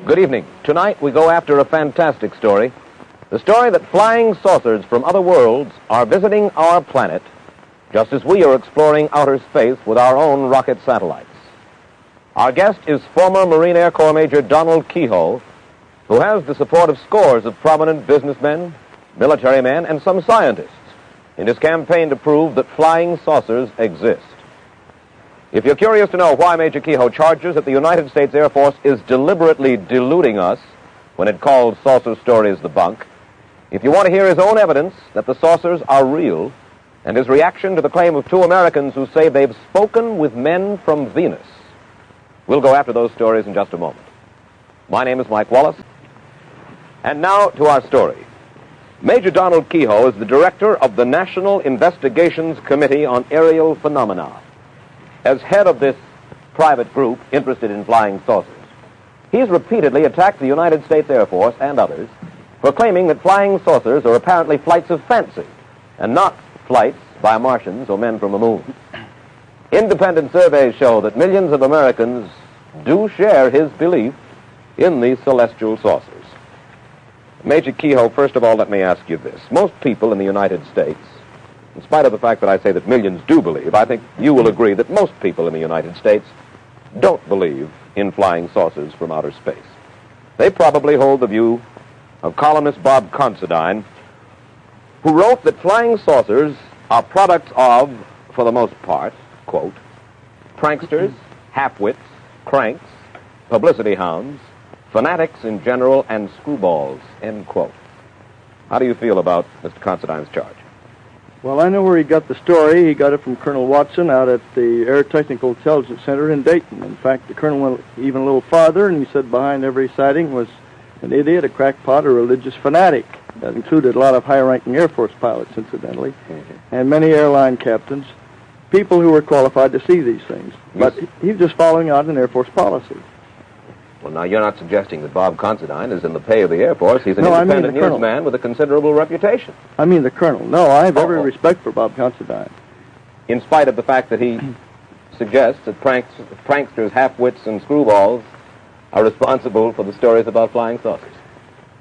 Good evening. Tonight we go after a fantastic story. The story that flying saucers from other worlds are visiting our planet, just as we are exploring outer space with our own rocket satellites. Our guest is former Marine Air Corps Major Donald Keyhoe, who has the support of scores of prominent businessmen, military men, and some scientists in his campaign to prove that flying saucers exist. If you're curious to know why Major Keyhoe charges that the United States Air Force is deliberately deluding us when it calls saucer stories the bunk, if you want to hear his own evidence that the saucers are real, and his reaction to the claim of two Americans who say they've spoken with men from Venus, we'll go after those stories in just a moment. My name is Mike Wallace. And now to our story. Major Donald Keyhoe is the director of the National Investigations Committee on Aerial Phenomena. As head of this private group interested in flying saucers, he's repeatedly attacked the United States Air Force and others for claiming that flying saucers are apparently flights of fancy and not flights by Martians or men from the moon. Independent surveys show that millions of Americans do share his belief in these celestial saucers. Major Keyhoe, first of all, let me ask you this. Most people in the United States, in spite of the fact that I say that millions do believe, I think you will agree that most people in the United States don't believe in flying saucers from outer space. They probably hold the view of columnist Bob Considine, who wrote that flying saucers are products of, for the most part, quote, pranksters, half-wits, cranks, publicity hounds, fanatics in general, and screwballs, end quote. How do you feel about Mr. Considine's charge? Well, I know where he got the story. He got it from Colonel Watson out at the Air Technical Intelligence Center in Dayton. In fact, the colonel went even a little farther, and he said behind every sighting was an idiot, a crackpot, a religious fanatic. That included a lot of high-ranking Air Force pilots, incidentally, and many airline captains, people who were qualified to see these things. But he was just following out an Air Force policy. Well, now, you're not suggesting that Bob Considine is in the pay of the Air Force. He's an independent newsman with a considerable reputation. I mean the colonel. No, I have every respect for Bob Considine. In spite of the fact that he suggests that pranksters, half-wits, and screwballs are responsible for the stories about flying saucers.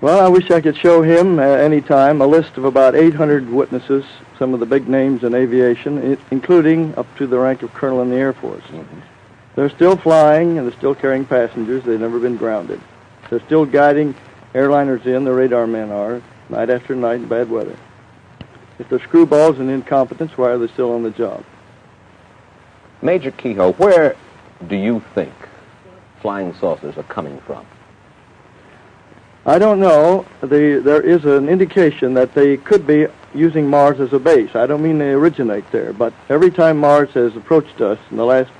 Well, I wish I could show him any time a list of about 800 witnesses, some of the big names in aviation, including up to the rank of colonel in the Air Force. Mm-hmm. They're still flying, and they're still carrying passengers. They've never been grounded. They're still guiding airliners in, the radar men are, night after night in bad weather. If they're screwballs and incompetence, why are they still on the job? Major Keyhoe, where do you think flying saucers are coming from? I don't know. There is an indication that they could be using Mars as a base. I don't mean they originate there, but every time Mars has approached us in the last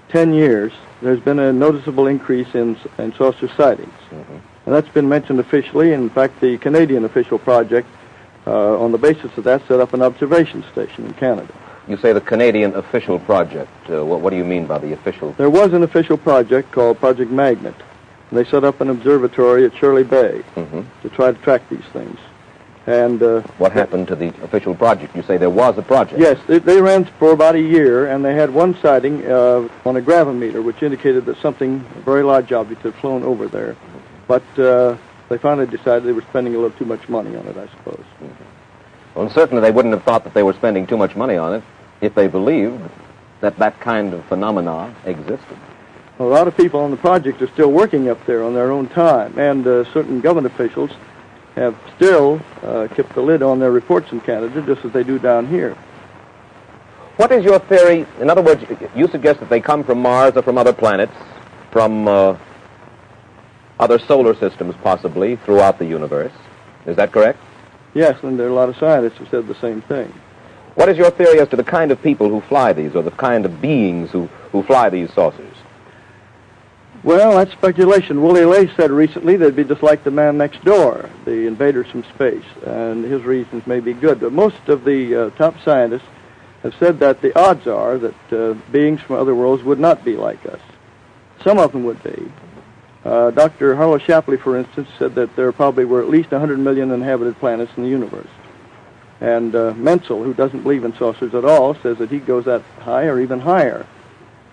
10 years, there's been a noticeable increase in saucer sightings. Mm-hmm. And that's been mentioned officially. In fact, the Canadian official project, on the basis of that, set up an observation station in Canada. You say the Canadian official project. What do you mean by the official? There was an official project called Project Magnet. And they set up an observatory at Shirley Bay to try to track these things. And what happened to the official project? You say there was a project. Yes, they ran for about a year, and they had one sighting on a gravimeter, which indicated that something, a very large object, had flown over there. But they finally decided they were spending a little too much money on it, I suppose. Well, certainly they wouldn't have thought that they were spending too much money on it if they believed that that kind of phenomena existed. A lot of people on the project are still working up there on their own time, and certain government officials have still kept the lid on their reports in Canada, just as they do down here. What is your theory? In other words, you suggest that they come from Mars or from other planets, from other solar systems possibly throughout the universe. Is that correct? Yes, and there are a lot of scientists who said the same thing. What is your theory as to the kind of people who fly these, or the kind of beings who fly these saucers? Well, that's speculation. Willie Lay said recently they'd be just like the man next door, the invaders from space, and his reasons may be good. But most of the top scientists have said that the odds are that beings from other worlds would not be like us. Some of them would be. Dr. Harlow Shapley, for instance, said that there probably were at least 100 million inhabited planets in the universe. And Menzel, who doesn't believe in saucers at all, says that he goes that high or even higher.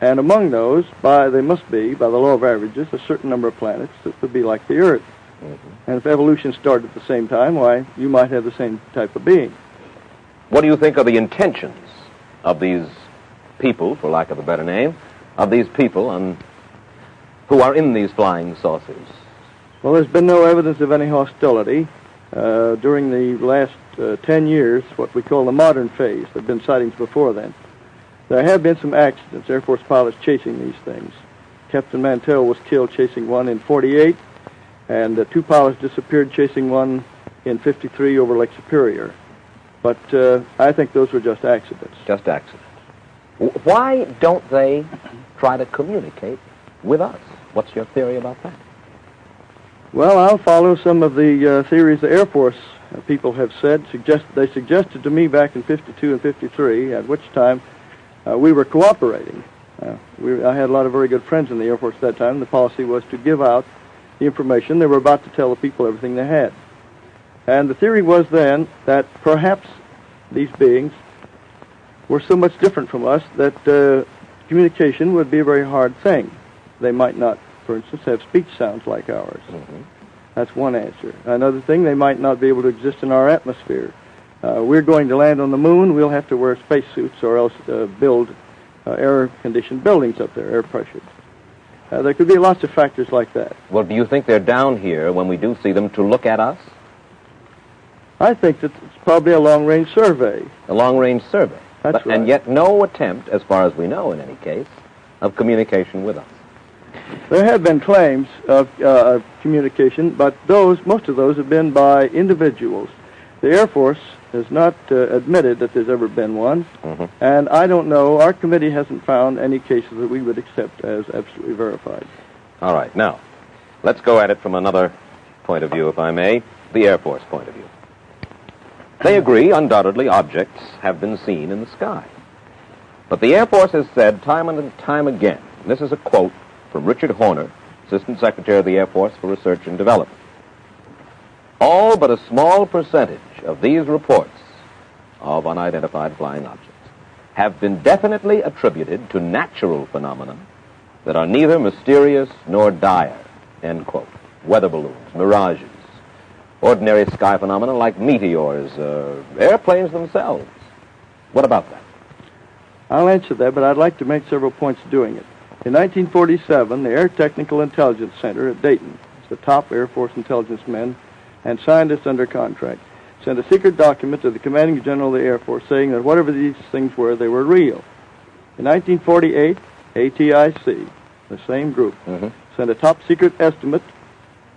And among those, they must be, by the law of averages, a certain number of planets that would be like the Earth. And if evolution started at the same time, why, you might have the same type of being. What do you think are the intentions of these people, for lack of a better name, of these people who are in these flying saucers? Well, there's been no evidence of any hostility. During the last 10 years, what we call the modern phase, there have been sightings before then. There have been some accidents, Air Force pilots chasing these things. Captain Mantell was killed chasing one in 48, and 2 pilots disappeared chasing one in 53 over Lake Superior. But I think those were just accidents. Just accidents. Why don't they try to communicate with us? What's your theory about that? Well, I'll follow some of the theories the Air Force people have said. They suggested to me back in 52 and 53, at which time we were cooperating. I had a lot of very good friends in the Air Force at that time. The policy was to give out the information. They were about to tell the people everything they had. And the theory was then that perhaps these beings were so much different from us that communication would be a very hard thing. They might not, for instance, have speech sounds like ours. That's one answer. Another thing, they might not be able to exist in our atmosphere. We're going to land on the moon, we'll have to wear spacesuits or else build air-conditioned buildings up there, air pressured. There could be lots of factors like that. Well, do you think they're down here when we do see them to look at us? I think that it's probably a long-range survey. A long-range survey. That's right. And yet no attempt, as far as we know in any case, of communication with us. There have been claims of communication, but most of those have been by individuals. The Air Force has not admitted that there's ever been one, and I don't know, our committee hasn't found any cases that we would accept as absolutely verified. All right, now, let's go at it from another point of view, if I may, the Air Force point of view. They agree, undoubtedly, objects have been seen in the sky. But the Air Force has said time and time again, and this is a quote from Richard Horner, Assistant Secretary of the Air Force for Research and Development. All but a small percentage of these reports of unidentified flying objects have been definitely attributed to natural phenomena that are neither mysterious nor dire, end quote. Weather balloons, mirages, ordinary sky phenomena like meteors, airplanes themselves. What about that? I'll answer that, but I'd like to make several points doing it. In 1947, the Air Technical Intelligence Center at Dayton, the top Air Force intelligence men and scientists under contract, sent a secret document to the commanding general of the Air Force saying that whatever these things were, they were real. In 1948, ATIC, the same group, sent a top secret estimate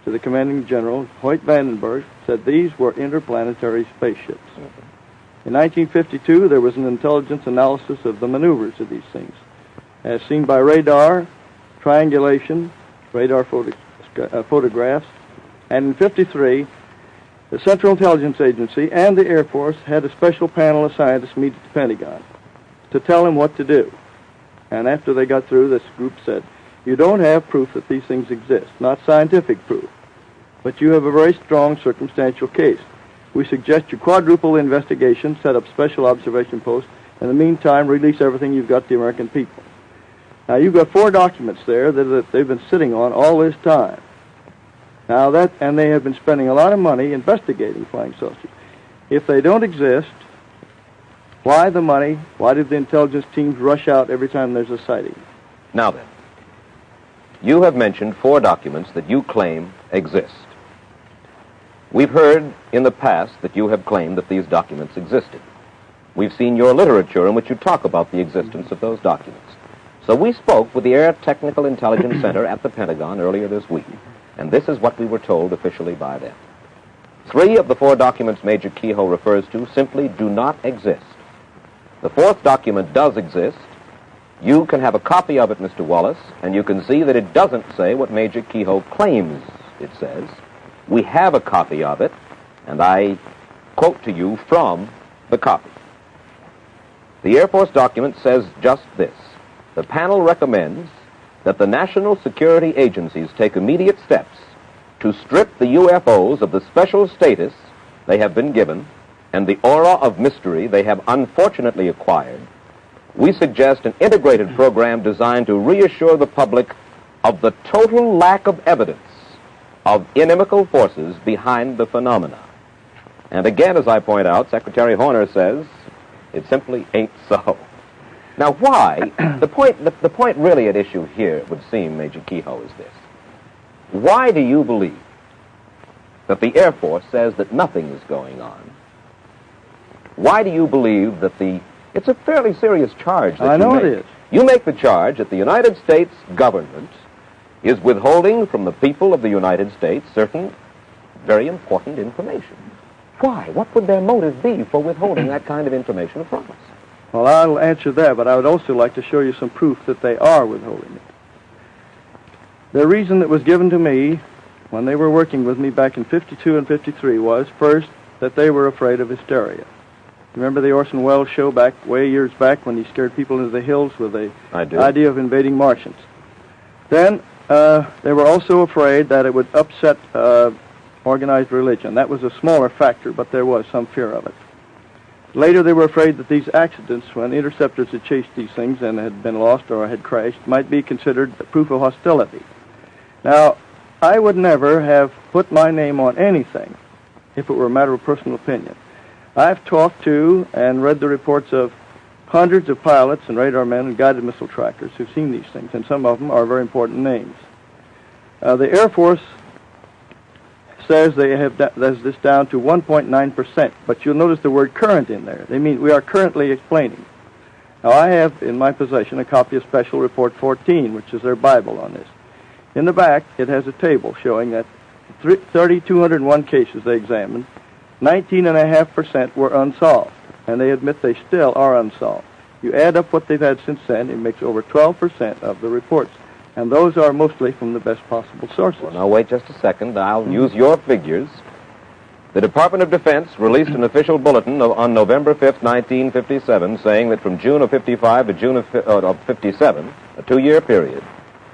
to the commanding general, Hoyt Vandenberg, said these were interplanetary spaceships. In 1952, there was an intelligence analysis of the maneuvers of these things, as seen by radar, triangulation, radar photographs, and in 53, the Central Intelligence Agency and the Air Force had a special panel of scientists meet at the Pentagon to tell them what to do. And after they got through, this group said, you don't have proof that these things exist, not scientific proof, but you have a very strong circumstantial case. We suggest you quadruple the investigation, set up special observation posts, in the meantime, release everything you've got to the American people. Now, you've got 4 documents there that they've been sitting on all this time. Now, and they have been spending a lot of money investigating flying saucers. If they don't exist, why the money? Why did the intelligence teams rush out every time there's a sighting? Now then, you have mentioned 4 documents that you claim exist. We've heard in the past that you have claimed that these documents existed. We've seen your literature in which you talk about the existence of those documents. So we spoke with the Air Technical Intelligence Center at the Pentagon earlier this week, and this is what we were told officially by them. 3 of the 4 documents Major Keyhoe refers to simply do not exist. The 4th document does exist. You can have a copy of it, Mr. Wallace, and you can see that it doesn't say what Major Keyhoe claims it says. We have a copy of it, and I quote to you from the copy. The Air Force document says just this. The panel recommends that the national security agencies take immediate steps to strip the UFOs of the special status they have been given and the aura of mystery they have unfortunately acquired, we suggest an integrated program designed to reassure the public of the total lack of evidence of inimical forces behind the phenomena. And again, as I point out, Secretary Horner says it simply ain't so. Now, why? The point really at issue here, it would seem, Major Keyhoe, is this. Why do you believe that the Air Force says that nothing is going on? Why do you believe that it's a fairly serious charge that I know you make. it is. You make the charge that the United States government is withholding from the people of the United States certain very important information. Why? What would their motive be for withholding that kind of information from us? Well, I'll answer that, but I would also like to show you some proof that they are withholding it. The reason that was given to me when they were working with me back in 52 and 53 was, first, that they were afraid of hysteria. Remember the Orson Welles show way years back when he scared people into the hills with the idea of invading Martians? Then they were also afraid that it would upset organized religion. That was a smaller factor, but there was some fear of it. Later, they were afraid that these accidents, when interceptors had chased these things and had been lost or had crashed, might be considered proof of hostility. Now, I would never have put my name on anything if it were a matter of personal opinion. I've talked to and read the reports of hundreds of pilots and radar men and guided missile trackers who've seen these things, and some of them are very important names. The Air Force says they have this down to 1.9%, but you'll notice the word current in there. They mean we are currently explaining. Now, I have in my possession a copy of Special Report 14, which is their Bible on this. In the back, it has a table showing that 3,201 cases they examined, 19.5% were unsolved, and they admit they still are unsolved. You add up what they've had since then, it makes over 12% of the reports, and those are mostly from the best possible sources. Well, now, wait just a second. I'll use your figures. The Department of Defense released an official bulletin on November 5th, 1957, saying that from June of 55 to June of 57, a 2-year period,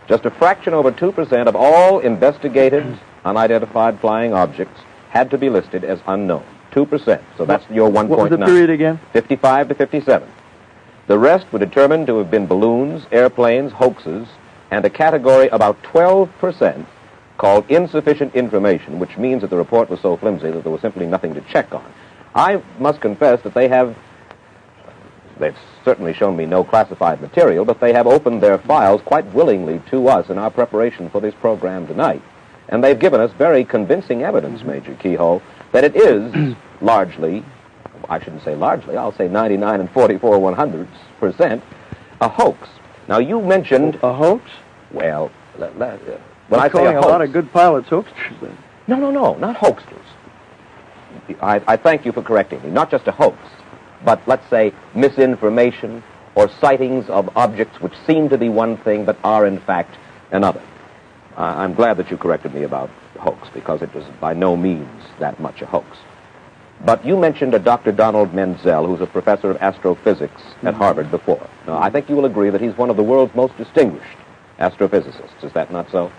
just a fraction over 2% of all investigated unidentified flying objects had to be listed as unknown. 2%. So that's your 1.9. What was the period again? 55 to 57. The rest were determined to have been balloons, airplanes, hoaxes, and a category about 12% called insufficient information, which means that the report was so flimsy that there was simply nothing to check on. I must confess that they've certainly shown me no classified material, but they have opened their files quite willingly to us in our preparation for this program tonight. And they've given us very convincing evidence, Major Keyhoe, that it is largely, I shouldn't say largely, I'll say 99 and 44 100% a hoax. Now, you mentioned... A hoax? Well, when I say a hoax... a lot of good pilots hoaxers, then. No, not hoaxers. I thank you for correcting me. Not just a hoax, but let's say misinformation or sightings of objects which seem to be one thing but are in fact another. I'm glad that you corrected me about hoax, because it was by no means that much a hoax. But you mentioned a Dr. Donald Menzel, who's a professor of astrophysics at Harvard before. Now, I think you will agree that he's one of the world's most distinguished astrophysicists. Is that not so?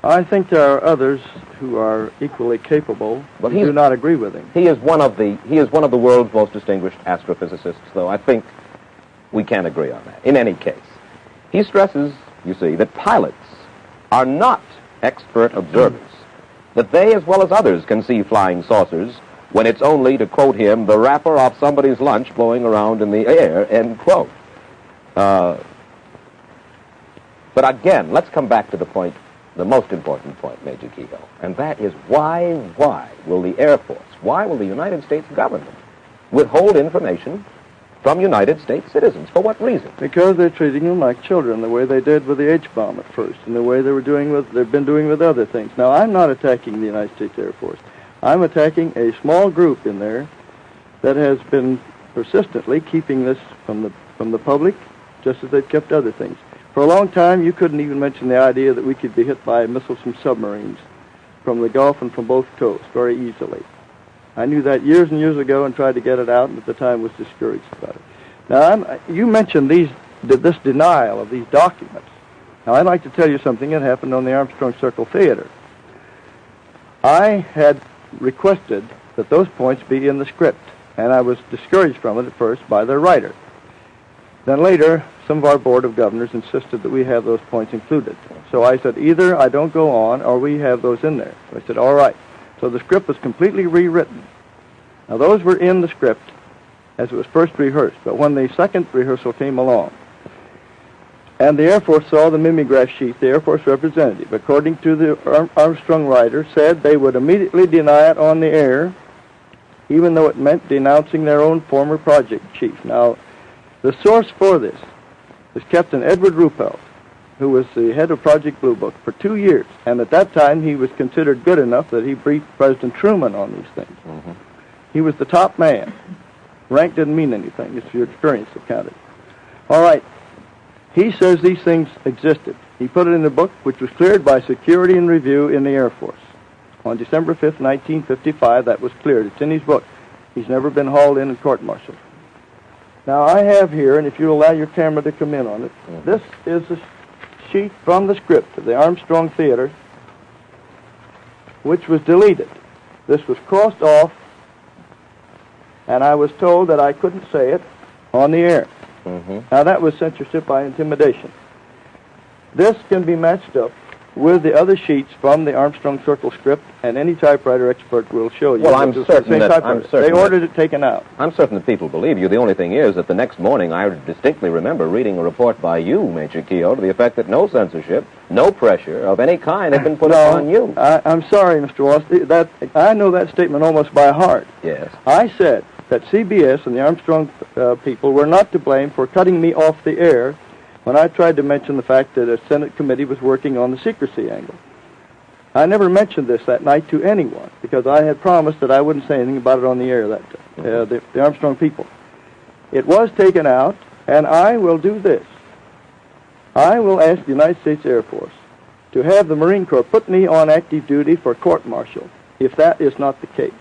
I think there are others who are equally capable, but do not agree with him. He is one of the world's most distinguished astrophysicists, though I think we can agree on that. In any case, he stresses, you see, that pilots are not expert observers, that they, as well as others, can see flying saucers when it's only, to quote him, the wrapper off somebody's lunch blowing around in the air, end quote. But again, let's come back to the point, the most important point, Major Keyhoe, and that is why will the Air Force, why will the United States government withhold information from United States citizens? For what reason? Because they're treating them like children, the way they did with the H-bomb at first, and the way they've been doing with other things. Now, I'm not attacking the United States Air Force. I'm attacking a small group in there that has been persistently keeping this from the public, just as they've kept other things. For a long time, you couldn't even mention the idea that we could be hit by missiles from submarines from the Gulf and from both coasts very easily. I knew that years and years ago and tried to get it out, and at the time was discouraged about it. Now, you mentioned this denial of these documents. Now, I'd like to tell you something that happened on the Armstrong Circle Theater. I had requested that those points be in the script, and I was discouraged from it at first by their writer. Then later, some of our Board of Governors insisted that we have those points included. So I said, either I don't go on or we have those in there. So I said, all right. So the script was completely rewritten. Now, those were in the script as it was first rehearsed, but when the second rehearsal came along, and the Air Force saw the mimeograph sheet, the Air Force representative, according to the Armstrong writer, said they would immediately deny it on the air, even though it meant denouncing their own former project chief. Now, the source for this was Captain Edward Ruppelt, who was the head of Project Blue Book for 2 years, and at that time he was considered good enough that he briefed President Truman on these things. Mm-hmm. He was the top man. Rank didn't mean anything. It's your experience that counted. All right. He says these things existed. He put it in the book, which was cleared by Security and Review in the Air Force. On December 5th, 1955, that was cleared. It's in his book. He's never been hauled in and court-martialed. Now, I have here, and if you allow your camera to come in on it, this is a sheet from the script of the Armstrong Theater, which was deleted. This was crossed off, and I was told that I couldn't say it on the air. Mm-hmm. Now, that was censorship by intimidation. This can be matched up with the other sheets from the Armstrong Circle script, and any typewriter expert will show you. Well, I'm certain they ordered it taken out. I'm certain that people believe you. The only thing is that the next morning I distinctly remember reading a report by you, Major Keyhoe, to the effect that no censorship, no pressure of any kind had been put upon you. I'm sorry, Mr. Wallace. I know that statement almost by heart. Yes. I said that CBS and the Armstrong people were not to blame for cutting me off the air when I tried to mention the fact that a Senate committee was working on the secrecy angle. I never mentioned this that night to anyone because I had promised that I wouldn't say anything about it on the air that day, the Armstrong people. It was taken out, and I will do this. I will ask the United States Air Force to have the Marine Corps put me on active duty for court-martial if that is not the case.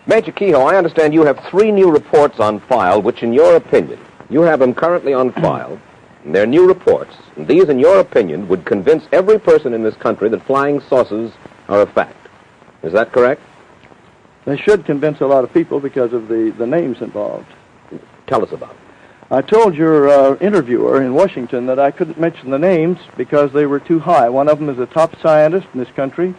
Major Keyhoe, I understand you have 3 new reports on file, which, in your opinion, you have them currently on file. And they're new reports. And these, in your opinion, would convince every person in this country that flying saucers are a fact. Is that correct? They should convince a lot of people because of the names involved. Tell us about it. I told your interviewer in Washington that I couldn't mention the names because they were too high. One of them is a top scientist in this country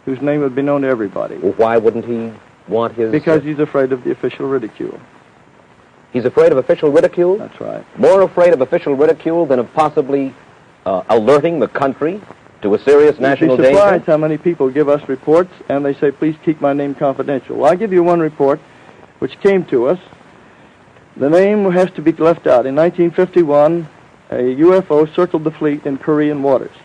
whose name would be known to everybody. Well, why wouldn't he want his... Because he's afraid of the official ridicule. He's afraid of official ridicule? That's right. More afraid of official ridicule than of possibly alerting the country to a serious national danger? You'd be surprised how many people give us reports and they say, please keep my name confidential. Well, I'll give you one report which came to us. The name has to be left out. In 1951, a UFO circled the fleet in Korean waters.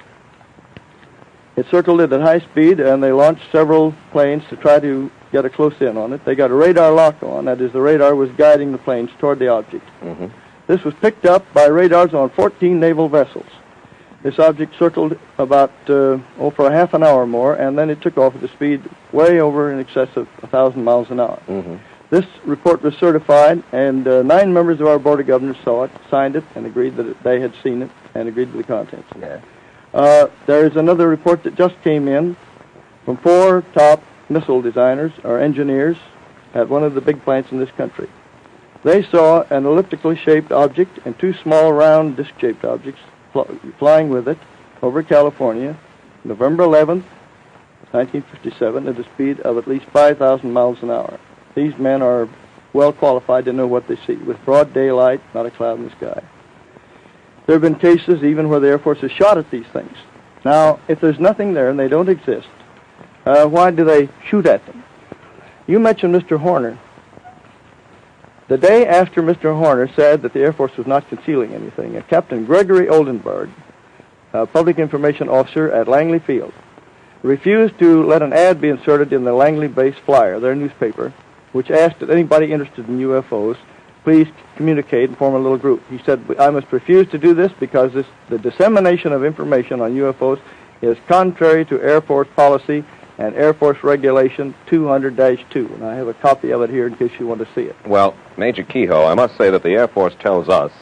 It circled it at high speed, and they launched several planes to try to get a close in on it. They got a radar lock on. That is, the radar was guiding the planes toward the object. Mm-hmm. This was picked up by radars on 14 naval vessels. This object circled about, for a half an hour more, and then it took off at a speed way over in excess of 1,000 miles an hour. Mm-hmm. This report was certified, and 9 members of our Board of Governors saw it, signed it, and agreed that they had seen it, and agreed to the contents. Yeah. There is another report that just came in from 4 top missile designers or engineers at one of the big plants in this country. They saw an elliptically shaped object and 2 small round disc-shaped objects flying with it over California, November 11th, 1957, at a speed of at least 5,000 miles an hour. These men are well qualified to know what they see, with broad daylight, not a cloud in the sky. There have been cases even where the Air Force has shot at these things. Now, if there's nothing there and they don't exist, why do they shoot at them? You mentioned Mr. Horner. The day after Mr. Horner said that the Air Force was not concealing anything, Captain Gregory Oldenburg, a public information officer at Langley Field, refused to let an ad be inserted in the Langley Base Flyer, their newspaper, which asked that anybody interested in UFOs please communicate and form a little group. He said, I must refuse to do this because the dissemination of information on UFOs is contrary to Air Force policy and Air Force Regulation 200-2. And I have a copy of it here in case you want to see it. Well, Major Keyhoe, I must say that the Air Force tells us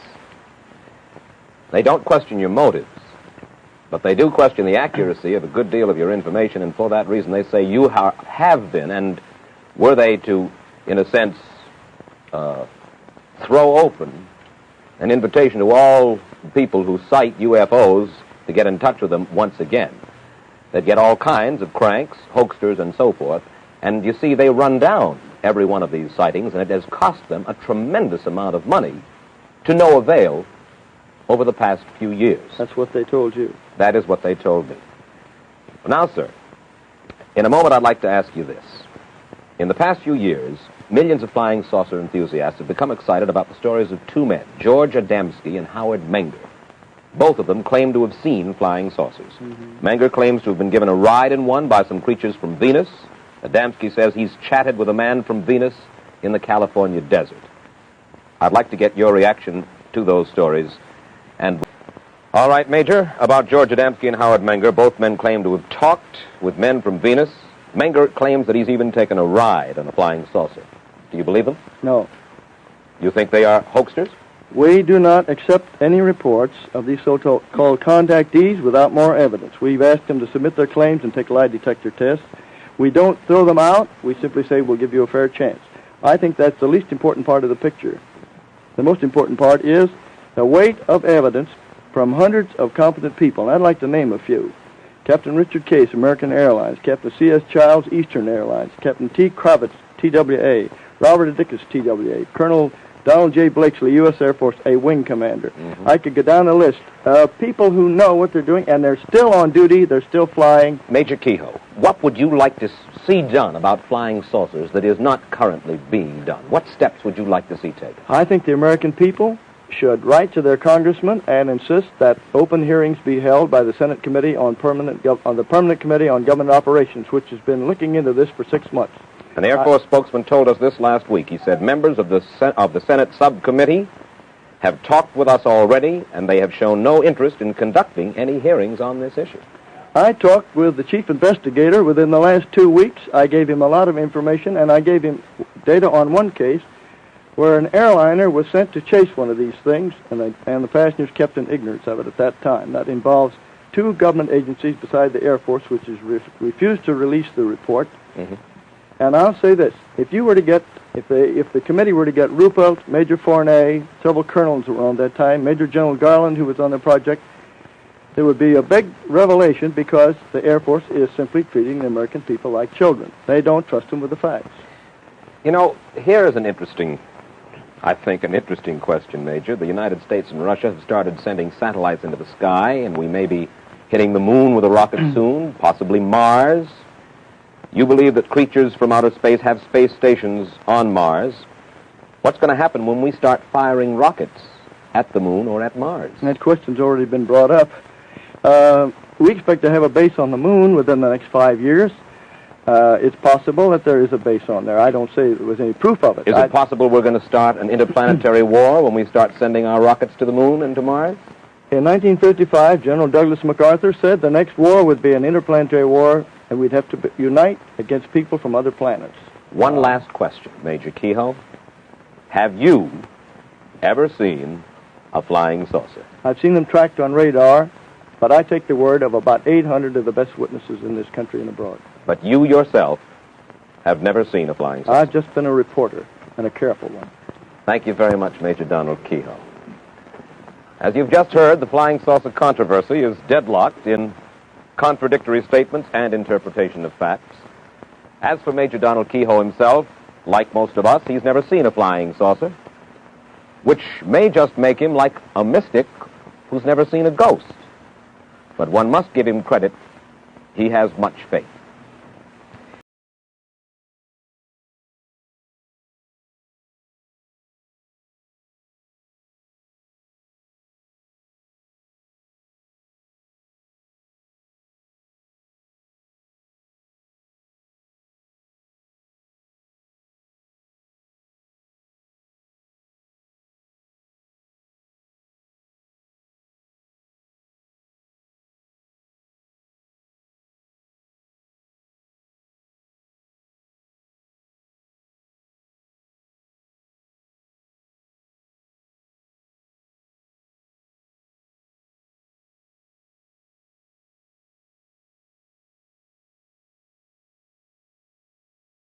they don't question your motives, but they do question the accuracy of a good deal of your information, and for that reason they say you have been, and were they to, in a sense, throw open an invitation to all people who cite UFOs to get in touch with them once again. They'd get all kinds of cranks, hoaxsters, and so forth, and you see, they run down every one of these sightings, and it has cost them a tremendous amount of money to no avail over the past few years. That's what they told you. That is what they told me. Now, sir, in a moment I'd like to ask you this. In the past few years, millions of flying saucer enthusiasts have become excited about the stories of two men, George Adamski and Howard Menger. Both of them claim to have seen flying saucers. Menger claims to have been given a ride in one by some creatures from Venus. Adamski says he's chatted with a man from Venus in the California desert. I'd like to get your reaction to those stories. And all right, Major, about George Adamski and Howard Menger, both men claim to have talked with men from Venus. Menger claims that he's even taken a ride on a flying saucer. Do you believe them? No. You think they are hoaxsters? We do not accept any reports of these so-called contactees without more evidence. We've asked them to submit their claims and take lie detector tests. We don't throw them out. We simply say we'll give you a fair chance. I think that's the least important part of the picture. The most important part is the weight of evidence from hundreds of competent people. And I'd like to name a few. Captain Richard Case, American Airlines. Captain C.S. Childs, Eastern Airlines. Captain T. Kravitz, TWA. Robert Dickus, TWA. Colonel Donald J. Blakesley, U.S. Air Force, a wing commander. I could go down the list of people who know what they're doing, and they're still on duty, they're still flying. Major Keyhoe, what would you like to see done about flying saucers that is not currently being done? What steps would you like to see taken? I think the American people should write to their congressman and insist that open hearings be held by the Senate Committee on the Permanent Committee on Government Operations, which has been looking into this for 6 months. An Air Force spokesman told us this last week. He said members of the Senate subcommittee have talked with us already, and they have shown no interest in conducting any hearings on this issue. I talked with the chief investigator within the last 2 weeks. I gave him a lot of information, and I gave him data on one case where an airliner was sent to chase one of these things, and the passengers kept in ignorance of it at that time. That involves 2 government agencies beside the Air Force, which has refused to release the report. And I'll say this: if the committee were to get Ruppelt, Major Fournet, several colonels around that time, Major General Garland, who was on the project, there would be a big revelation, because the Air Force is simply treating the American people like children. They don't trust them with the facts. You know, here is an interesting question, Major. The United States and Russia have started sending satellites into the sky, and we may be hitting the moon with a rocket soon, possibly Mars. You believe that creatures from outer space have space stations on Mars. What's going to happen when we start firing rockets at the moon or at Mars? That question's already been brought up. We expect to have a base on the moon within the next 5 years. It's possible that there is a base on there. I don't say there was any proof of it. Is it possible we're going to start an interplanetary war when we start sending our rockets to the moon and to Mars? In 1955, General Douglas MacArthur said the next war would be an interplanetary war, and we'd have to unite against people from other planets. One last question, Major Keyhoe. Have you ever seen a flying saucer? I've seen them tracked on radar, but I take the word of about 800 of the best witnesses in this country and abroad. But you yourself have never seen a flying saucer? I've just been a reporter, and a careful one. Thank you very much, Major Donald Keyhoe. As you've just heard, the flying saucer controversy is deadlocked in contradictory statements and interpretation of facts. As for Major Donald Keyhoe himself, like most of us, he's never seen a flying saucer, which may just make him like a mystic who's never seen a ghost. But one must give him credit. He has much faith.